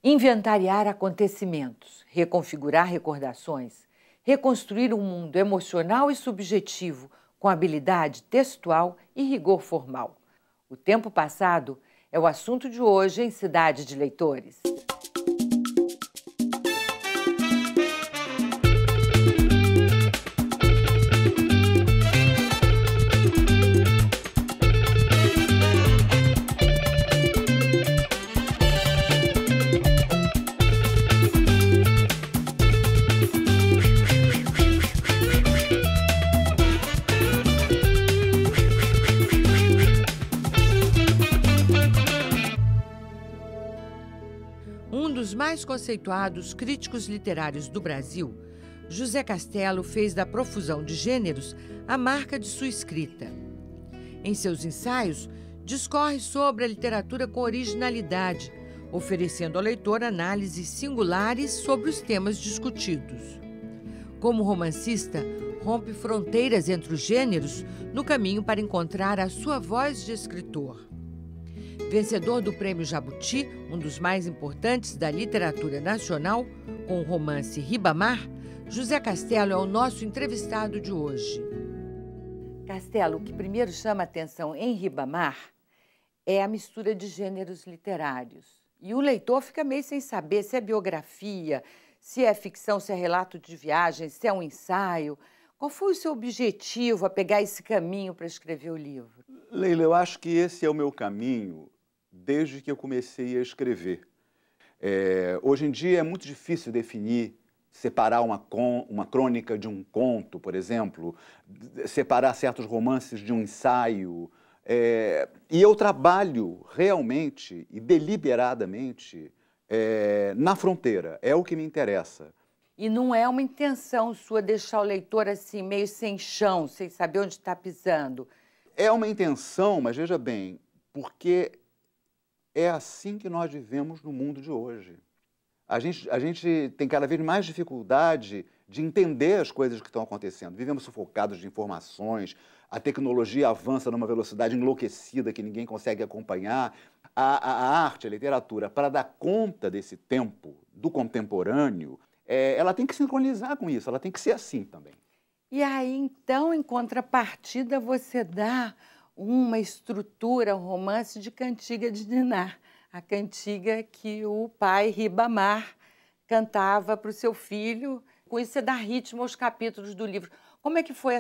Inventariar acontecimentos, reconfigurar recordações, reconstruir um mundo emocional e subjetivo com habilidade textual e rigor formal. O tempo passado é o assunto de hoje em Cidade de Leitores. Um dos mais conceituados críticos literários do Brasil, José Castelo fez da profusão de gêneros a marca de sua escrita. Em seus ensaios, discorre sobre a literatura com originalidade, oferecendo ao leitor análises singulares sobre os temas discutidos. Como romancista, rompe fronteiras entre os gêneros no caminho para encontrar a sua voz de escritor. Vencedor do Prêmio Jabuti, um dos mais importantes da literatura nacional, com o romance Ribamar, José Castelo é o nosso entrevistado de hoje. Castelo, o que primeiro chama a atenção em Ribamar é a mistura de gêneros literários. E o leitor fica meio sem saber se é biografia, se é ficção, se é relato de viagem, se é um ensaio. Qual foi o seu objetivo a pegar esse caminho para escrever o livro? Leila, eu acho que esse é o meu caminho desde que eu comecei a escrever. Hoje em dia é muito difícil definir, separar uma crônica de um conto, por exemplo, separar certos romances de um ensaio. E eu trabalho realmente e deliberadamente na fronteira, é o que me interessa. E não é uma intenção sua deixar o leitor assim, meio sem chão, sem saber onde está pisando? É uma intenção, mas veja bem, porque é assim que nós vivemos no mundo de hoje. A gente tem cada vez mais dificuldade de entender as coisas que estão acontecendo. Vivemos sufocados de informações, a tecnologia avança numa velocidade enlouquecida que ninguém consegue acompanhar. A arte, a literatura, para dar conta desse tempo, do contemporâneo, ela tem que sincronizar com isso, ela tem que ser assim também. E aí, então, em contrapartida, você dá uma estrutura, um romance de Cantiga de Ninar, a cantiga que o pai Ribamar cantava para o seu filho. Com isso, você dá ritmo aos capítulos do livro. Como é que foi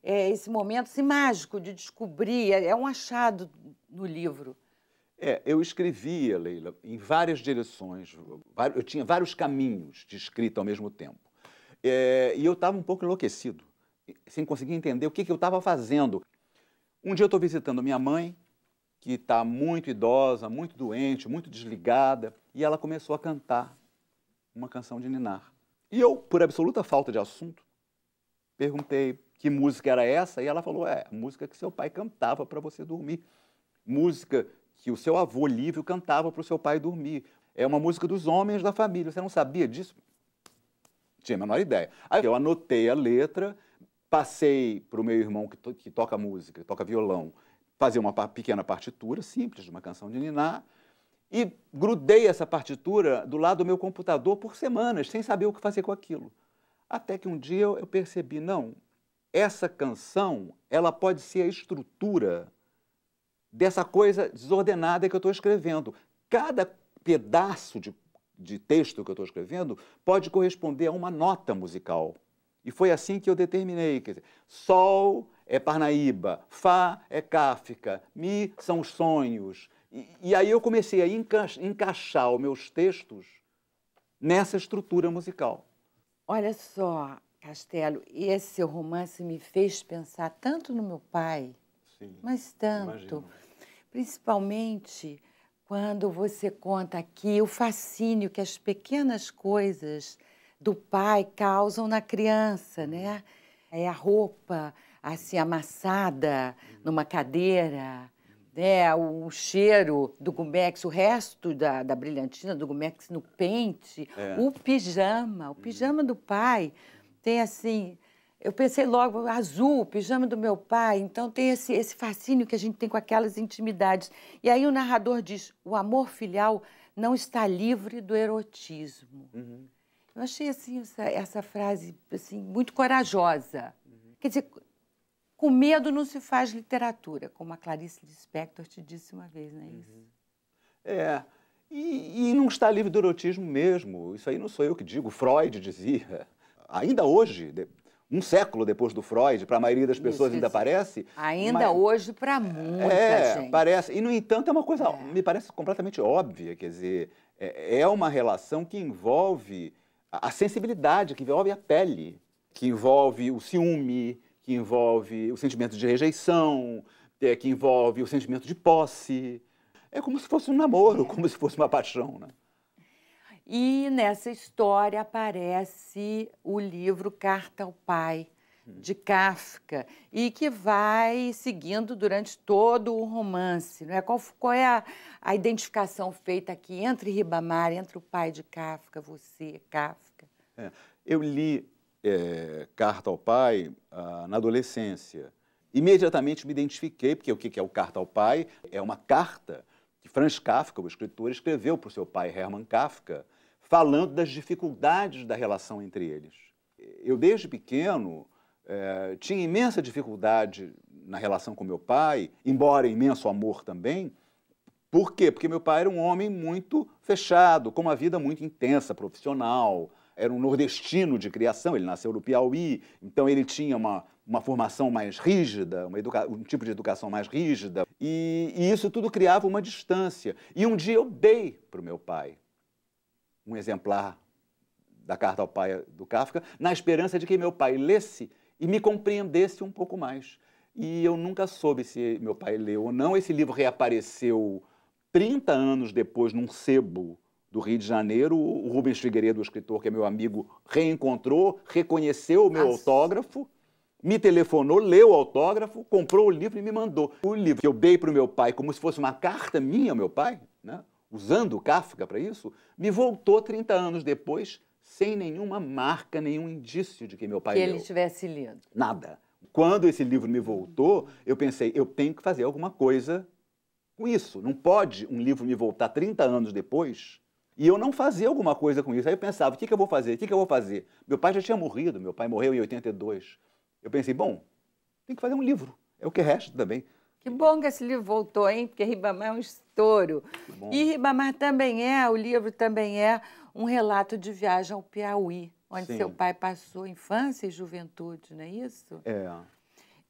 esse momento assim, mágico de descobrir? É um achado no livro. Eu escrevia, Leila, em várias direções. Eu tinha vários caminhos de escrita ao mesmo tempo. E eu estava um pouco enlouquecido, sem conseguir entender o que eu estava fazendo. Um dia eu estou visitando minha mãe, que está muito idosa, muito doente, muito desligada, e ela começou a cantar uma canção de Ninar. E eu, por absoluta falta de assunto, perguntei que música era essa, e ela falou, a música que seu pai cantava para você dormir. Música que o seu avô Lívio cantava para o seu pai dormir. É uma música dos homens da família. Você não sabia disso? Tinha a menor ideia. Aí eu anotei a letra, passei para o meu irmão que toca música, toca violão, fazer uma pequena partitura simples de uma canção de Ninar e grudei essa partitura do lado do meu computador por semanas, sem saber o que fazer com aquilo. Até que um dia eu percebi, não, essa canção ela pode ser a estrutura dessa coisa desordenada que eu estou escrevendo. Cada pedaço de texto que eu estou escrevendo pode corresponder a uma nota musical. E foi assim que eu determinei. Quer dizer, Sol é Parnaíba, Fá é Kafka, Mi são os sonhos. E aí eu comecei a encaixar os meus textos nessa estrutura musical. Olha só, Castelo, esse seu romance me fez pensar tanto no meu pai, Sim, mas tanto. imagino. Principalmente quando você conta aqui o fascínio que as pequenas coisas do pai causam na criança, né? É a roupa assim amassada numa cadeira, né? O cheiro do Gumex, o resto da brilhantina do Gumex no pente, o pijama do pai tem assim, eu pensei logo, azul, o pijama do meu pai, então tem esse fascínio que a gente tem com aquelas intimidades. E aí o narrador diz, o amor filial não está livre do erotismo. Uhum. Eu achei assim, essa frase assim, muito corajosa. Quer dizer, com medo não se faz literatura, como a Clarice Lispector te disse uma vez, não é isso? É, e não está livre do erotismo mesmo. Isso aí não sou eu que digo, Freud dizia. Ainda hoje, um século depois do Freud, para a maioria das pessoas ainda parece. Ainda hoje para muita gente. Parece. E, no entanto, é uma coisa, me parece completamente óbvia. Quer dizer, é uma relação que envolve a sensibilidade, que envolve a pele, que envolve o ciúme, que envolve o sentimento de rejeição, que envolve o sentimento de posse. É como se fosse um namoro, como se fosse uma paixão, né? E nessa história aparece o livro Carta ao Pai, de Kafka, e que vai seguindo durante todo o romance, não é? Qual é a identificação feita aqui entre Ribamar, entre o pai de Kafka, você, Kafka? Eu li Carta ao Pai na adolescência. Imediatamente me identifiquei, porque o que é o Carta ao Pai? É uma carta que Franz Kafka, o escritor, escreveu para o seu pai, Hermann Kafka, falando das dificuldades da relação entre eles. Eu, desde pequeno, tinha imensa dificuldade na relação com meu pai, embora imenso amor também. Por quê? Porque meu pai era um homem muito fechado, com uma vida muito intensa, profissional. Era um nordestino de criação, ele nasceu no Piauí, então ele tinha uma formação mais rígida, um tipo de educação mais rígida, e isso tudo criava uma distância. E um dia eu dei para o meu pai um exemplar da Carta ao Pai do Kafka, na esperança de que meu pai lesse e me compreendesse um pouco mais. E eu nunca soube se meu pai leu ou não. Esse livro reapareceu 30 anos depois num sebo do Rio de Janeiro. O Rubens Figueiredo, o escritor que é meu amigo, reencontrou, reconheceu o meu autógrafo, me telefonou, leu o autógrafo, comprou o livro e me mandou. O livro que eu dei para o meu pai como se fosse uma carta minha ao meu pai, né, usando o Kafka para isso, me voltou 30 anos depois, sem nenhuma marca, nenhum indício de que meu pai leu. Que ele tivesse lido. Nada. Quando esse livro me voltou, eu pensei, eu tenho que fazer alguma coisa com isso. Não pode um livro me voltar 30 anos depois e eu não fazer alguma coisa com isso. Aí eu pensava, o que eu vou fazer? O que eu vou fazer? Meu pai já tinha morrido, meu pai morreu em 82. Eu pensei, bom, tem que fazer um livro. É o que resta também. Que bom que esse livro voltou, hein? Porque Ribamar é um estouro. E Ribamar o livro também é um relato de viagem ao Piauí, onde seu pai passou infância e juventude, não é isso?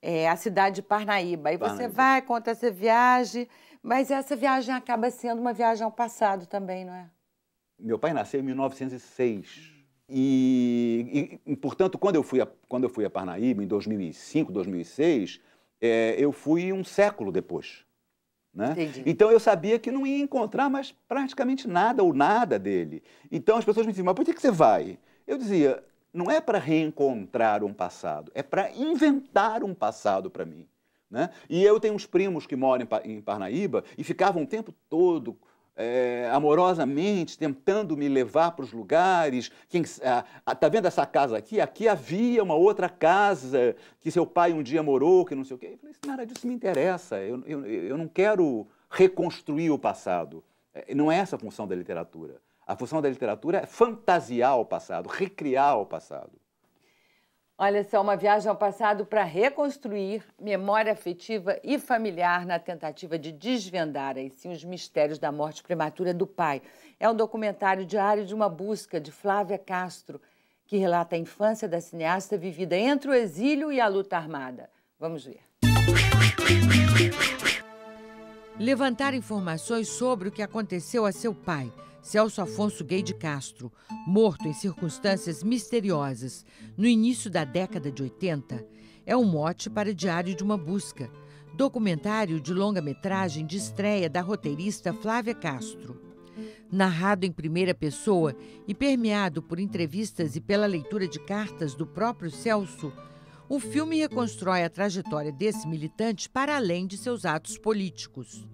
É a cidade de Parnaíba. Aí você vai, conta essa viagem, mas essa viagem acaba sendo uma viagem ao passado também, não é? Meu pai nasceu em 1906. Portanto, quando eu fui a Parnaíba, em 2005, 2006, eu fui um século depois. Né? Então eu sabia que não ia encontrar mais praticamente nada ou nada dele. Então as pessoas me diziam, mas por que você vai? Eu dizia, não é para reencontrar um passado, é para inventar um passado para mim. Né? E eu tenho uns primos que moram em Parnaíba e ficavam o tempo todo amorosamente tentando me levar para os lugares. Tá vendo essa casa aqui? Aqui havia uma outra casa que seu pai um dia morou, que não sei o quê. Eu falei, nada disso me interessa. Eu não quero reconstruir o passado. Não é essa a função da literatura. A função da literatura é fantasiar o passado, recriar o passado. Olha só, uma viagem ao passado para reconstruir memória afetiva e familiar na tentativa de desvendar assim, os mistérios da morte prematura do pai. É um documentário diário de uma busca de Flávia Castro, que relata a infância da cineasta vivida entre o exílio e a luta armada. Vamos ver. Levantar informações sobre o que aconteceu a seu pai, Celso Afonso Gay de Castro, morto em circunstâncias misteriosas no início da década de 80, é um mote para Diário de uma Busca, documentário de longa-metragem de estreia da roteirista Flávia Castro. Narrado em primeira pessoa e permeado por entrevistas e pela leitura de cartas do próprio Celso, o filme reconstrói a trajetória desse militante para além de seus atos políticos.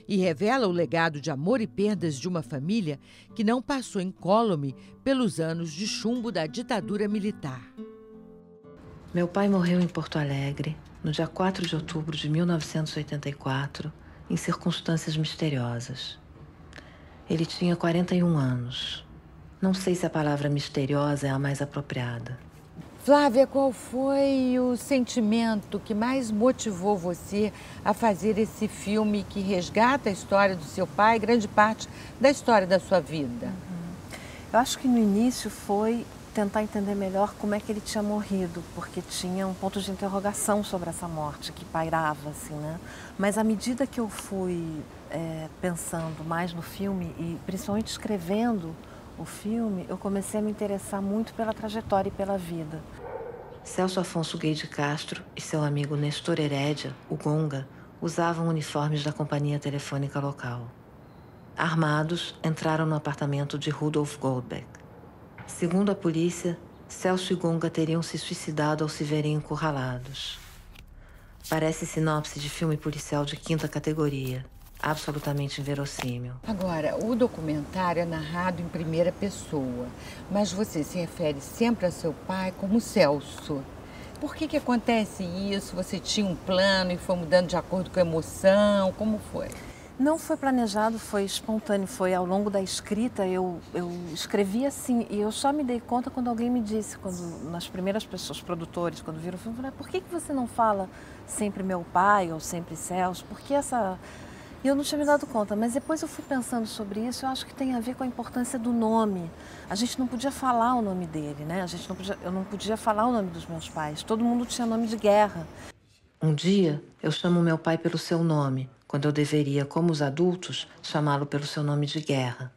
E revela o legado de amor e perdas de uma família que não passou incólume pelos anos de chumbo da ditadura militar. Meu pai morreu em Porto Alegre, no dia 4 de outubro de 1984, em circunstâncias misteriosas. Ele tinha 41 anos. Não sei se a palavra misteriosa é a mais apropriada. Flávia, qual foi o sentimento que mais motivou você a fazer esse filme que resgata a história do seu pai, grande parte da história da sua vida? Eu acho que no início foi tentar entender melhor como é que ele tinha morrido, porque tinha um ponto de interrogação sobre essa morte que pairava, assim, né? Mas à medida que eu fui pensando mais no filme e principalmente escrevendo o filme, eu comecei a me interessar muito pela trajetória e pela vida. Celso Afonso Gay de Castro e seu amigo Nestor Herédia, o Gonga, usavam uniformes da companhia telefônica local. Armados, entraram no apartamento de Rudolf Goldbeck. Segundo a polícia, Celso e Gonga teriam se suicidado ao se verem encurralados. Parece sinopse de filme policial de 5ª categoria. Absolutamente inverossímil. Agora, o documentário é narrado em primeira pessoa, mas você se refere sempre a seu pai como Celso. Por que acontece isso? Você tinha um plano e foi mudando de acordo com a emoção? Como foi? Não foi planejado, foi espontâneo, foi ao longo da escrita, eu escrevi assim, e eu só me dei conta quando alguém me disse, nas primeiras pessoas, produtores, quando viram o filme, falaram, por que você não fala sempre meu pai ou sempre Celso? Porque essa... E eu não tinha me dado conta, mas depois eu fui pensando sobre isso, eu acho que tem a ver com a importância do nome. A gente não podia falar o nome dele, né? Eu não podia falar o nome dos meus pais, todo mundo tinha nome de guerra. Um dia, eu chamo meu pai pelo seu nome, quando eu deveria, como os adultos, chamá-lo pelo seu nome de guerra.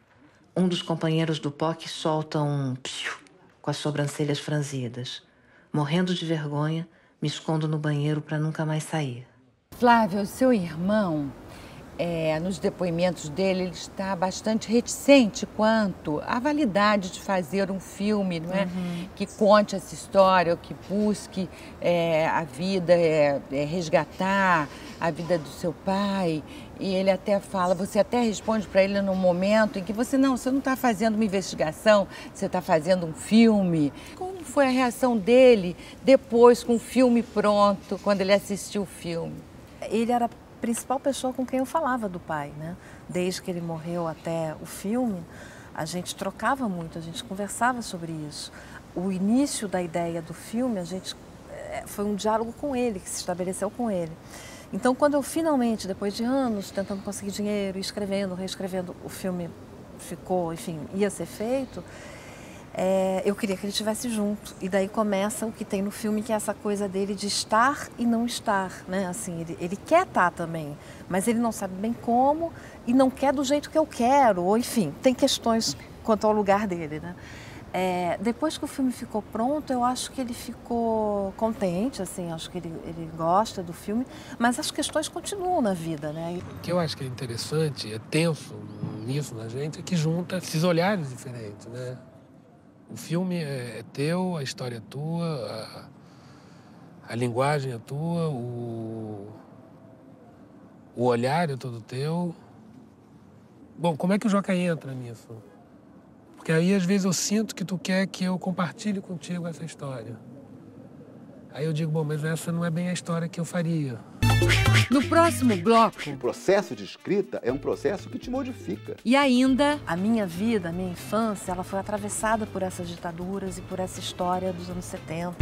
Um dos companheiros do POC solta um psiu com as sobrancelhas franzidas. Morrendo de vergonha, me escondo no banheiro para nunca mais sair. Flávia, o seu irmão, nos depoimentos dele, ele está bastante reticente quanto à validade de fazer um filme, não é? Que conte essa história, ou que busque a vida, resgatar a vida do seu pai. E ele até fala, você até responde para ele num momento em que você não está fazendo uma investigação, você está fazendo um filme. Como foi a reação dele depois, com o filme pronto, quando ele assistiu o filme? Ele era a principal pessoa com quem eu falava do pai, né? Desde que ele morreu até o filme, a gente trocava muito, a gente conversava sobre isso. O início da ideia do filme, foi um diálogo com ele, que se estabeleceu com ele. Então, quando eu finalmente, depois de anos tentando conseguir dinheiro, escrevendo, reescrevendo, o filme ficou, enfim, ia ser feito, eu queria que ele estivesse junto. E daí começa o que tem no filme, que é essa coisa dele de estar e não estar, né? Assim, ele quer estar também, mas ele não sabe bem como e não quer do jeito que eu quero. Ou, enfim, tem questões quanto ao lugar dele, né? Depois que o filme ficou pronto, eu acho que ele ficou contente, assim, acho que ele gosta do filme, mas as questões continuam na vida, né? O que eu acho que é interessante, é tenso nisso na gente, é que junta esses olhares diferentes, né? O filme é teu, a história é tua, a linguagem é tua, o olhar é todo teu. Bom, como é que o Joca entra nisso? Porque aí, às vezes, eu sinto que tu quer que eu compartilhe contigo essa história. Aí eu digo, bom, mas essa não é bem a história que eu faria. No próximo bloco... O processo de escrita é um processo que te modifica. E ainda... A minha vida, a minha infância, ela foi atravessada por essas ditaduras e por essa história dos anos 70.